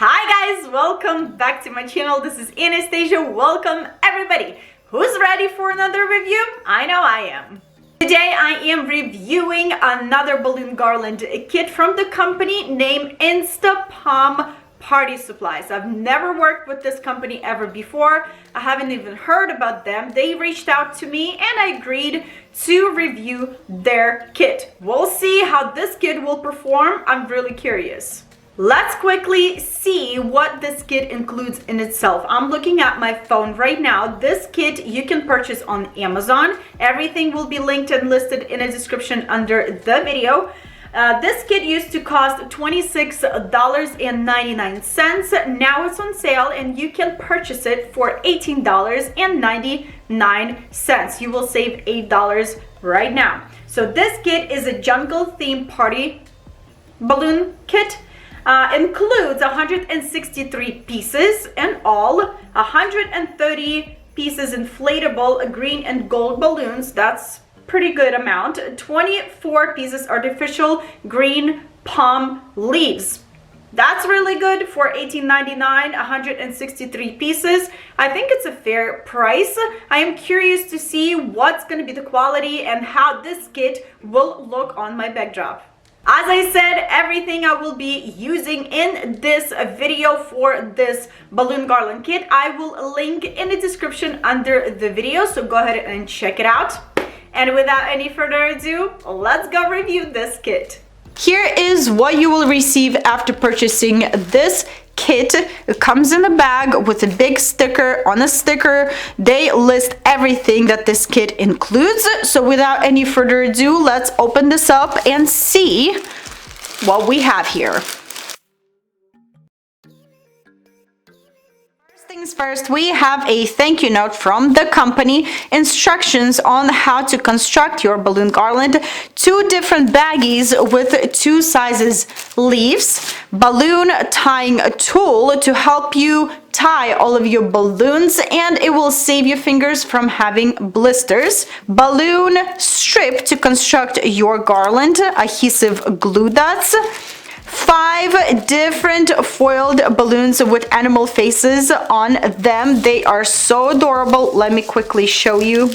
Hi guys, welcome back to my channel. This is Anastasia. Welcome everybody. Who's ready for another review? I know I am. Today I am reviewing another balloon garland kit from the company named Instapalm Party Supplies. I've never worked with this company ever before. I haven't even heard about them. They reached out to me and I agreed to review their kit. We'll see how this kit will perform. I'm really curious. Let's quickly see what this kit includes in itself. I'm looking at my phone right now. This kit you can purchase on Amazon. Everything will be linked and listed in a description under the video. This kit used to cost $26.99. Now it's on sale and you can purchase it for $18.99. You will save $8 right now. So this kit is a jungle themed party balloon kit. Includes 163 pieces in all, 130 pieces inflatable green and gold balloons. That's pretty good amount. 24 pieces artificial green palm leaves. That's really good for $18.99, 163 pieces. I think it's a fair price. I am curious to see what's going to be the quality and how this kit will look on my backdrop. As I said, everything I will be using in this video for this balloon garland kit, I will link in the description under the video, so go ahead and check it out. And without any further ado, let's go review this kit. Here is what you will receive after purchasing this kit. It comes in a bag with a big sticker. On a sticker they list everything that this kit includes. So without any further ado, let's open this up and see what we have here. Things first, we have a thank you note from the company, instructions on how to construct your balloon garland, 2 different baggies with 2 sizes leaves, balloon tying tool to help you tie all of your balloons and it will save your fingers from having blisters, balloon strip to construct your garland, adhesive glue dots, 5 different foiled balloons with animal faces on them. They are so adorable. Let me quickly show you.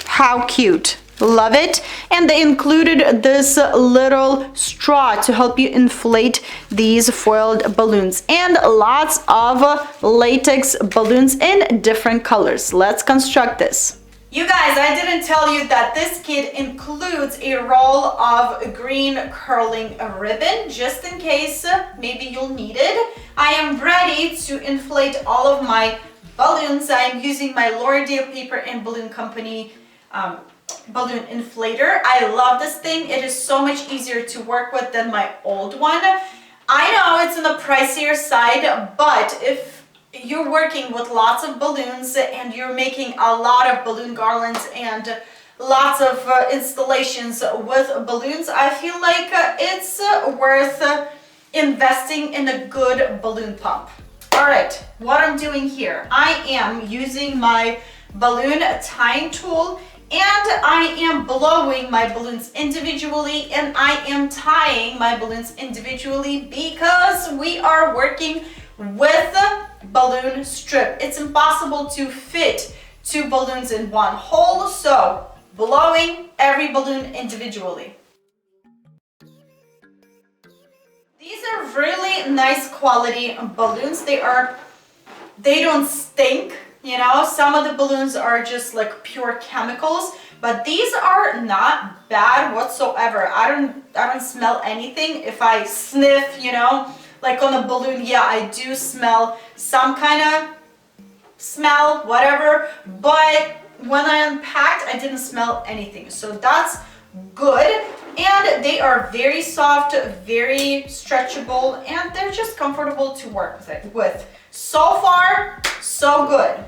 How cute. Love it. And they included this little straw to help you inflate these foiled balloons and lots of latex balloons in different colors. Let's construct this. You guys, I didn't tell you that this kit includes a roll of green curling ribbon, just in case maybe you'll need it. I am ready to inflate all of my balloons. I am using my L'Oreal Paper and Balloon Company balloon inflator. I love this thing. It is so much easier to work with than my old one. I know it's on the pricier side, but if you're working with lots of balloons and you're making a lot of balloon garlands and lots of installations with balloons, I feel like it's worth investing in a good balloon pump. All right, what I'm doing here, I am using my balloon tying tool and I am blowing my balloons individually and I am tying my balloons individually because we are working with balloon strip. It's impossible to fit 2 balloons in one hole, so blowing every balloon individually. These are really nice quality balloons. They don't stink, you know. Some of the balloons are just like pure chemicals, but these are not bad whatsoever. I don't smell anything. If I sniff, you know, like on a balloon, yeah, I do smell some kind of smell, whatever, but when I unpacked, I didn't smell anything, so that's good. And they are very soft, very stretchable, and they're just comfortable to work with. So far, so good.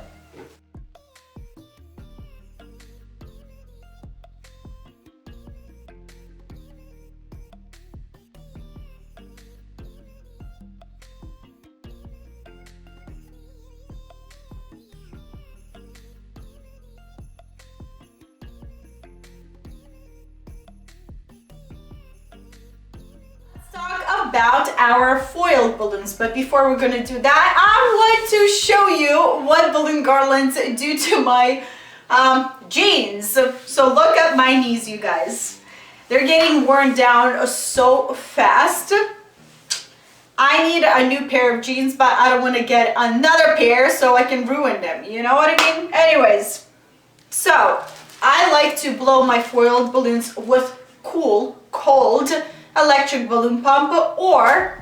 Talk about our foiled balloons. But before we're gonna do that, I want to show you what balloon garlands do to my jeans. So look at my knees, you guys. They're getting worn down so fast. I need a new pair of jeans, but I don't want to get another pair so I can ruin them. You know what I mean? Anyways, so I like to blow my foiled balloons with cold electric balloon pump or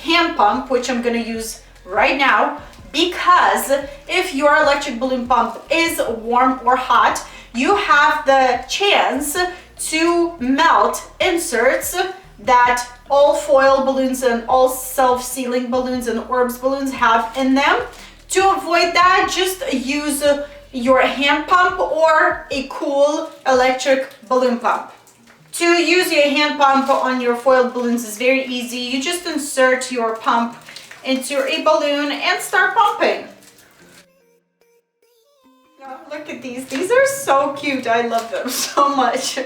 hand pump, which I'm going to use right now, because if your electric balloon pump is warm or hot, you have the chance to melt inserts that all foil balloons and all self-sealing balloons and orbs balloons have in them. To avoid that, just use your hand pump or a cool electric balloon pump. To use your hand pump on your foiled balloons is very easy. You just insert your pump into a balloon and start pumping. Oh, look at these. These are so cute. I love them so much.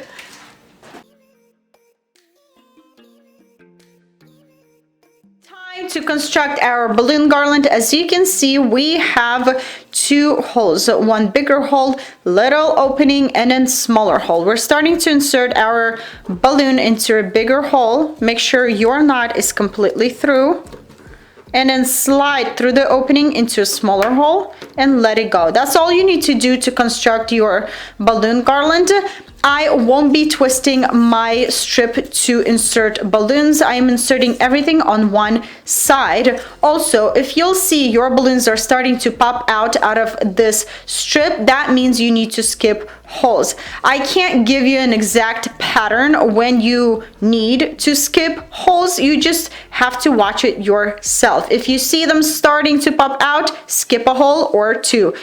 To construct our balloon garland, as you can see, we have two holes, one bigger hole, little opening, and then smaller hole. We're starting to insert our balloon into a bigger hole. Make sure your knot is completely through, and then slide through the opening into a smaller hole and let it go. That's all you need to do to construct your balloon garland. I won't be twisting my strip to insert balloons. I am inserting everything on one side. Also, if you'll see your balloons are starting to pop out of this strip, that means you need to skip holes. I can't give you an exact pattern when you need to skip holes. You just have to watch it yourself. If you see them starting to pop out, skip a hole or two.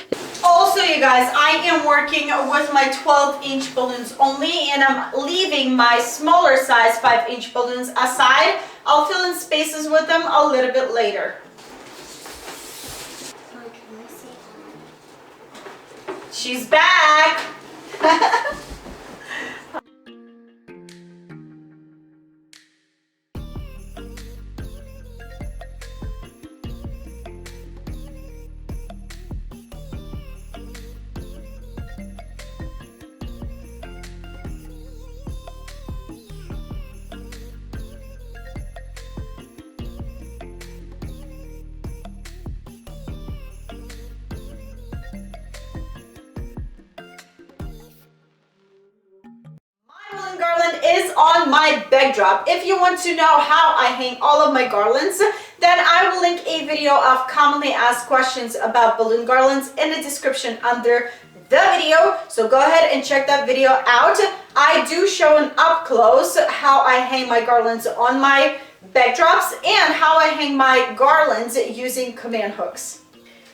Also, you guys, I am working with my 12-inch balloons only, and I'm leaving my smaller size 5-inch balloons aside. I'll fill in spaces with them a little bit later. She's back! Garland is on my backdrop. If you want to know how I hang all of my garlands, then I will link a video of commonly asked questions about balloon garlands in the description under the video. So go ahead and check that video out. I do show an up close how I hang my garlands on my backdrops and how I hang my garlands using command hooks.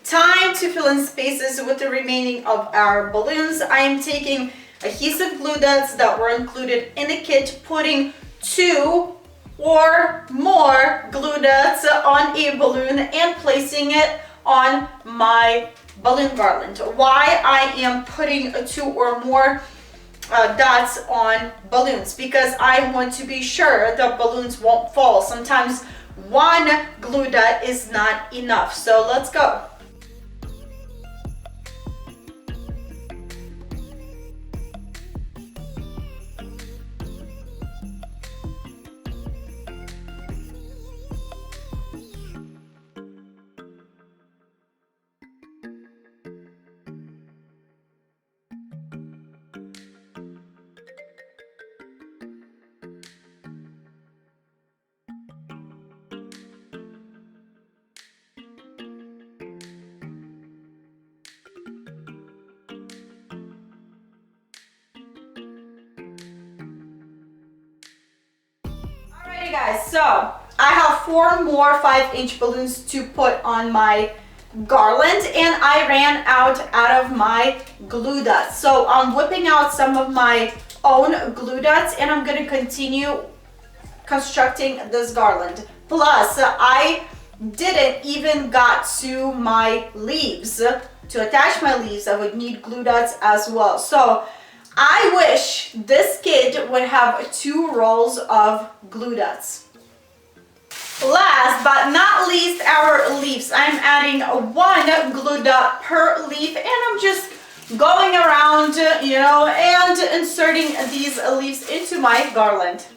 Time to fill in spaces with the remaining of our balloons. I am taking adhesive glue dots that were included in the kit, putting 2 or more glue dots on a balloon and placing it on my balloon garland. Why I am putting 2 or more dots on balloons? Because I want to be sure that balloons won't fall. Sometimes one glue dot is not enough. So let's go. Okay guys, so I have 4 more 5-inch balloons to put on my garland, and I ran out of my glue dots. So I'm whipping out some of my own glue dots, and I'm going to continue constructing this garland. Plus, I didn't even got to my leaves. To attach my leaves, I would need glue dots as well. So I wish this kit would have 2 rolls of glue dots. last but not least, our leaves. I'm adding one gluta per leaf, and I'm just going around, and inserting these leaves into my garland.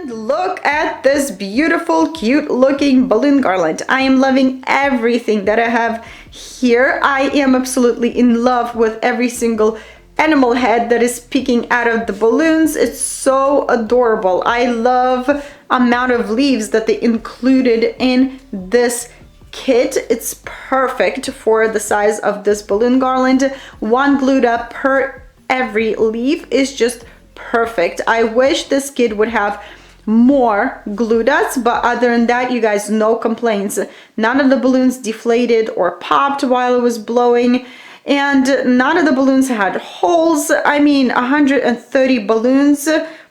Look at this beautiful, cute looking balloon garland. I am loving everything that I have here. I am absolutely in love with every single animal head that is peeking out of the balloons. It's so adorable. I love amount of leaves that they included in this kit. It's perfect for the size of this balloon garland. One gluta per every leaf is just perfect. I wish this kit would have more glue dots, but other than that, you guys, no complaints. None of the balloons deflated or popped while it was blowing, and none of the balloons had holes. I mean, 130 balloons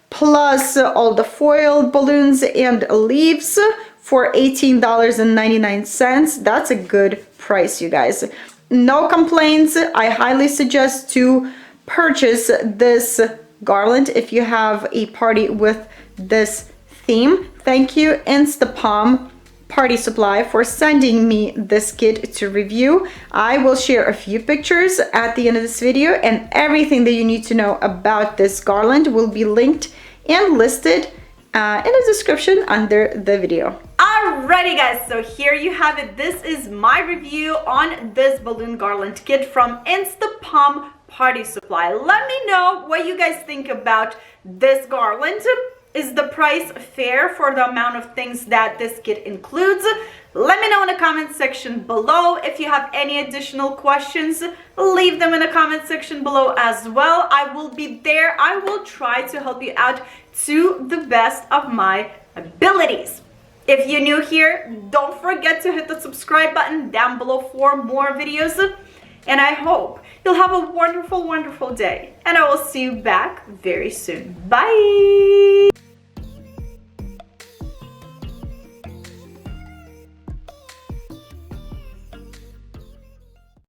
plus all the foiled balloons and leaves for $18.99. That's a good price, you guys. No complaints. I highly suggest to purchase this garland if you have a party with this theme. Thank you, Instapalm Party Supply, for sending me this kit to review. I will share a few pictures at the end of this video, and everything that you need to know about this garland will be linked and listed in the description under the video. Alrighty guys, so here you have it. This is my review on this balloon garland kit from Instapalm Party Supply. Let me know what you guys think about this garland. Is the price fair for the amount of things that this kit includes? Let me know in the comment section below. If you have any additional questions, leave them in the comment section below as well. I will be there. I will try to help you out to the best of my abilities. If you're new here, don't forget to hit the subscribe button down below for more videos. And I hope you'll have a wonderful, wonderful day. And I will see you back very soon. Bye!